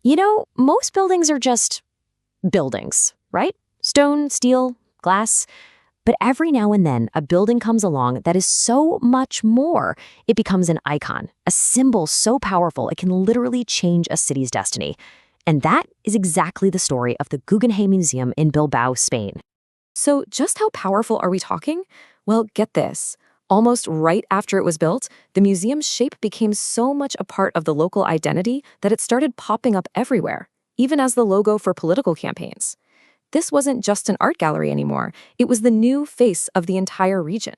Most buildings are just buildings, right? Stone, steel, glass. But every now and then, a building comes along that is so much more. It becomes an icon, a symbol so powerful it can literally change a city's destiny. And that is exactly the story of the Guggenheim Museum in Bilbao, Spain. So just how powerful are we talking? Well, get this. Almost right after it was built, the museum's shape became so much a part of the local identity that it started popping up everywhere, even as the logo for political campaigns. This wasn't just an art gallery anymore. It was the new face of the entire region.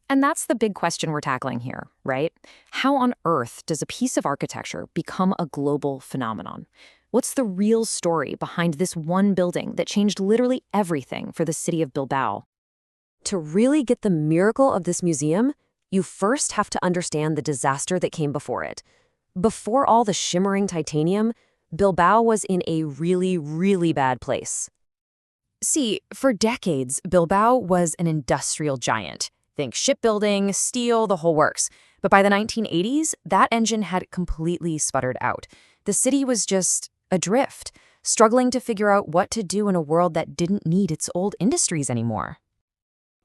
And that's the big question we're tackling here, right? How on earth does a piece of architecture become a global phenomenon? What's the real story behind this one building that changed literally everything for the city of Bilbao? To really get the miracle of this museum, you first have to understand the disaster that came before it. Before all the shimmering titanium, Bilbao was in a really, really bad place. See, for decades, Bilbao was an industrial giant. Think shipbuilding, steel, the whole works. But by the 1980s, that engine had completely sputtered out. The city was just adrift, struggling to figure out what to do in a world that didn't need its old industries anymore.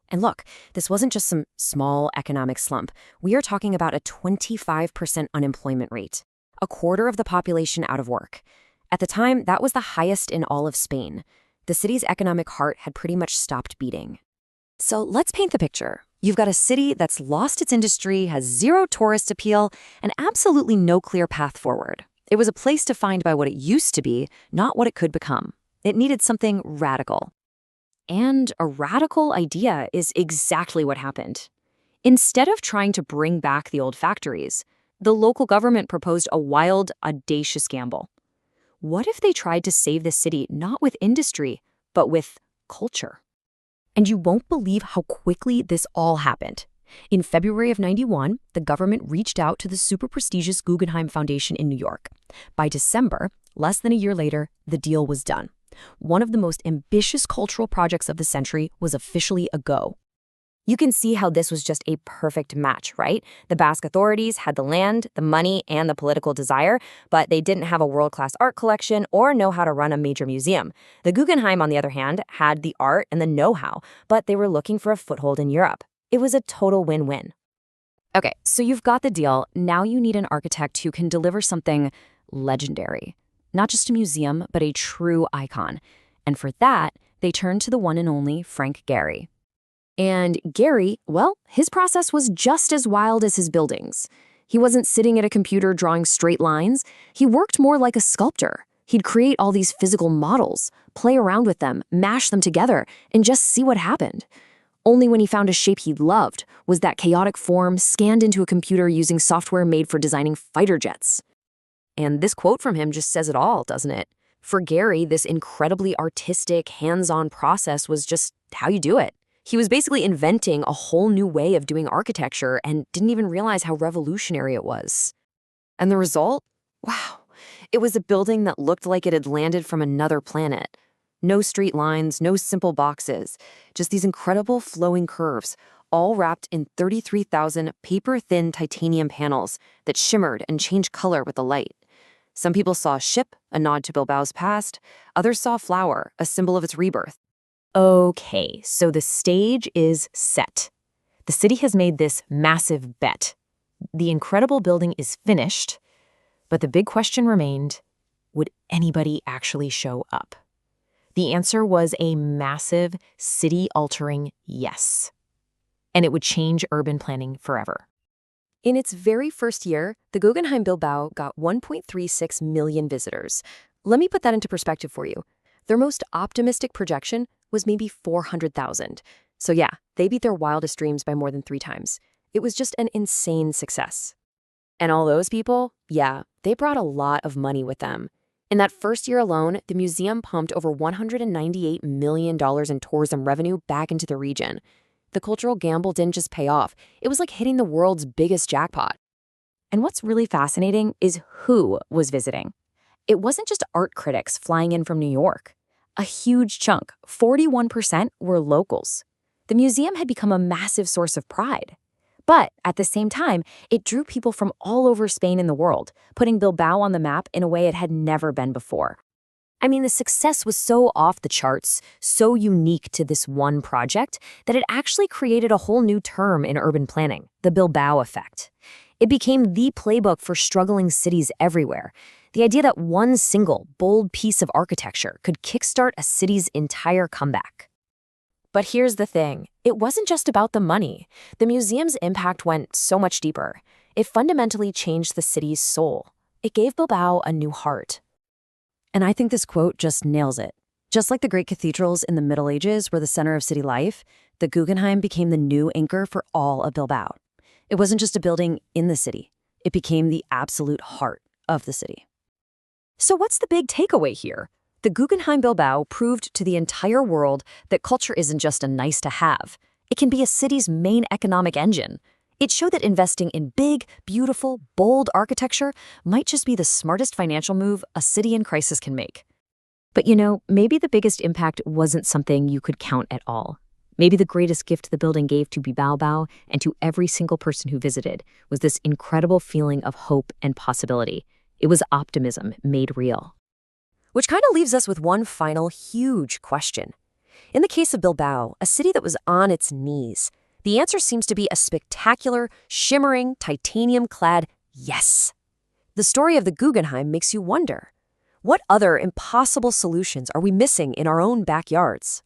And look, this wasn't just some small economic slump. We are talking about a 25% unemployment rate, a quarter of the population out of work. At the time, that was the highest in all of Spain. The city's economic heart had pretty much stopped beating. So let's paint the picture. You've got a city that's lost its industry, has zero tourist appeal, and absolutely no clear path forward. It was a place defined by what it used to be, not what it could become. It needed something radical. And a radical idea is exactly what happened. Instead of trying to bring back the old factories, the local government proposed a wild, audacious gamble. What if they tried to save the city not with industry, but with culture? And you won't believe how quickly this all happened. In February of '91, the government reached out to the super prestigious Guggenheim Foundation in New York. By December, less than a year later, the deal was done. One of the most ambitious cultural projects of the century was officially a go. You can see how this was just a perfect match, right? The Basque authorities had the land, the money, and the political desire, but they didn't have a world-class art collection or know how to run a major museum. The Guggenheim, on the other hand, had the art and the know-how, but they were looking for a foothold in Europe. It was a total win-win. Okay, so you've got the deal. Now you need an architect who can deliver something legendary. Not just a museum, but a true icon. And for that, they turned to the one and only Frank Gehry. And Gehry, well, his process was just as wild as his buildings. He wasn't sitting at a computer drawing straight lines. He worked more like a sculptor. He'd create all these physical models, play around with them, mash them together, and just see what happened. Only when he found a shape he loved was that chaotic form scanned into a computer using software made for designing fighter jets. And this quote from him just says it all, doesn't it? For Gehry, this incredibly artistic, hands-on process was just how you do it. He was basically inventing a whole new way of doing architecture and didn't even realize how revolutionary it was. And the result? Wow. It was a building that looked like it had landed from another planet. No straight lines, no simple boxes, just these incredible flowing curves, all wrapped in 33,000 paper-thin titanium panels that shimmered and changed color with the light. Some people saw a ship, a nod to Bilbao's past. Others saw a flower, a symbol of its rebirth. Okay, so the stage is set. The city has made this massive bet. The incredible building is finished, but the big question remained, would anybody actually show up? The answer was a massive, city-altering yes. And it would change urban planning forever. In its very first year, the Guggenheim Bilbao got 1.36 million visitors. Let me put that into perspective for you. Their most optimistic projection was maybe 400,000. So yeah, they beat their wildest dreams by more than 3 times. It was just an insane success. And all those people, yeah, they brought a lot of money with them. In that first year alone, the museum pumped over $198 million in tourism revenue back into the region. The cultural gamble didn't just pay off. It was like hitting the world's biggest jackpot. And what's really fascinating is who was visiting. It wasn't just art critics flying in from New York. A huge chunk, 41%, were locals. The museum had become a massive source of pride. But at the same time, it drew people from all over Spain and the world, putting Bilbao on the map in a way it had never been before. I mean, the success was so off the charts, so unique to this one project, that it actually created a whole new term in urban planning, the Bilbao effect. It became the playbook for struggling cities everywhere. The idea that one single, bold piece of architecture could kickstart a city's entire comeback. But here's the thing. It wasn't just about the money. The museum's impact went so much deeper. It fundamentally changed the city's soul. It gave Bilbao a new heart. And I think this quote just nails it. Just like the great cathedrals in the Middle Ages were the center of city life, the Guggenheim became the new anchor for all of Bilbao. It wasn't just a building in the city. It became the absolute heart of the city. So what's the big takeaway here? The Guggenheim Bilbao proved to the entire world that culture isn't just a nice-to-have. It can be a city's main economic engine. It showed that investing in big, beautiful, bold architecture might just be the smartest financial move a city in crisis can make. But maybe the biggest impact wasn't something you could count at all. Maybe the greatest gift the building gave to Bilbao and to every single person who visited was this incredible feeling of hope and possibility. It was optimism made real. Which kind of leaves us with one final huge question. In the case of Bilbao, a city that was on its knees, the answer seems to be a spectacular, shimmering, titanium-clad yes. The story of the Guggenheim makes you wonder, what other impossible solutions are we missing in our own backyards?